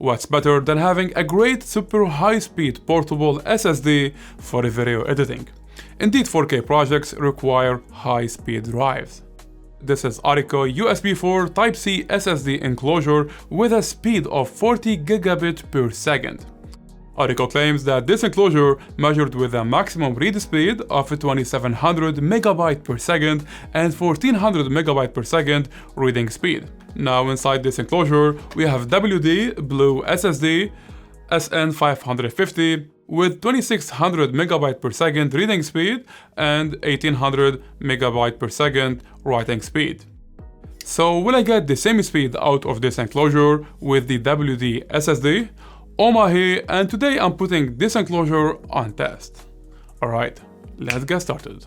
What's better than having a great super high-speed portable SSD for video editing? Indeed, 4K projects require high-speed drives. This is Orico USB 4 Type-C SSD enclosure with a speed of 40 gigabit per second. Orico claims that this enclosure measured with a maximum read speed of 2700 megabyte per second and 1400 megabyte per second reading speed. Now inside this enclosure we have WD Blue SSD SN550 with 2600 megabyte per second reading speed and 1800 megabyte per second writing speed. So will I get the same speed out of this enclosure with the WD SSD? Omahi, and today I'm putting this enclosure on test. Alright, let's get started.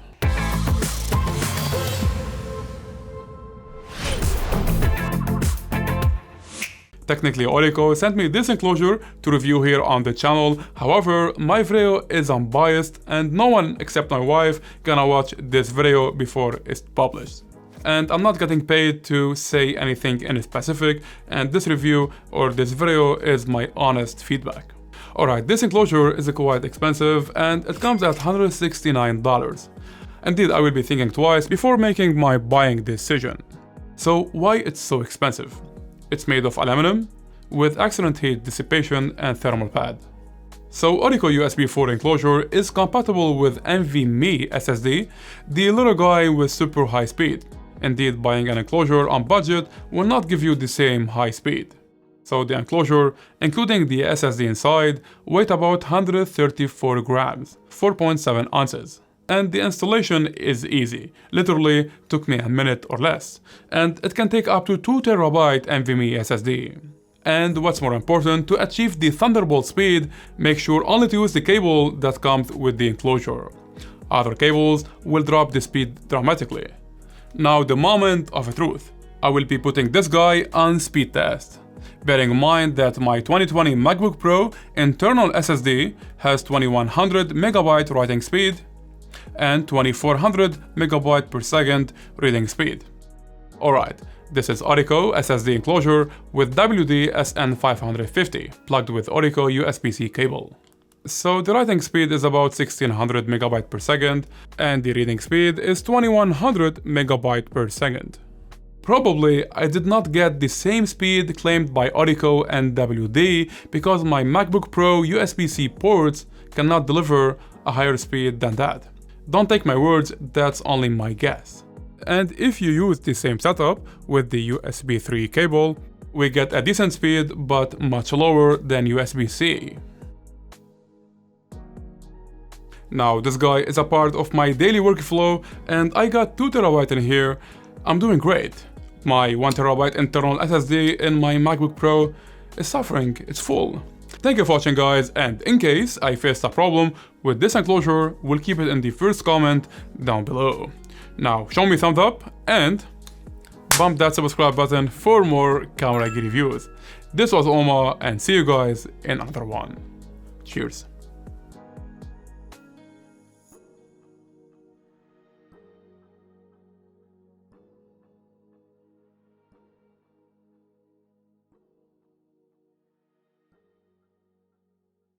Technically, Orico sent me this enclosure to review here on the channel. However, my video is unbiased and no one except my wife gonna watch this video before it's published. And I'm not getting paid to say anything in specific, and this review or this video is my honest feedback. Alright, this enclosure is quite expensive and it comes at $169. Indeed, I will be thinking twice before making my buying decision. So why it's so expensive? It's made of aluminum with excellent heat dissipation and thermal pad. So Orico USB 4 enclosure is compatible with NVMe SSD, the little guy with super high speed. Indeed, buying an enclosure on budget will not give you the same high speed. So the enclosure, including the SSD inside, weighs about 134 grams, 4.7 ounces. And the installation is easy, literally took me a minute or less. And it can take up to 2 TB NVMe SSD. And what's more important, to achieve the Thunderbolt speed, make sure only to use the cable that comes with the enclosure. Other cables will drop the speed dramatically. Now the moment of truth. I will be putting this guy on speed test. Bearing in mind that my 2020 MacBook Pro internal SSD has 2100 megabyte writing speed and 2400 megabyte per second reading speed. Alright, this is Orico SSD enclosure with WD SN550 plugged with Orico USBC cable. So the writing speed is about 1600 megabyte per second and the reading speed is 2100 megabyte per second. Probably I did not get the same speed claimed by Orico and WD because my MacBook Pro USB-C ports cannot deliver a higher speed than that. Don't take my words, that's only my guess. And if you use the same setup with the USB 3 cable, we get a decent speed but much lower than USB-C. Now this guy is a part of my daily workflow and I got 2 TB in here. I'm doing great. My 1 TB internal SSD in my MacBook Pro is suffering, it's full. Thank you for watching guys, and in case I faced a problem with this enclosure, we'll keep it in the first comment down below. Now show me thumbs up and bump that subscribe button for more camera gear reviews. This was Oma and see you guys in another one. Cheers.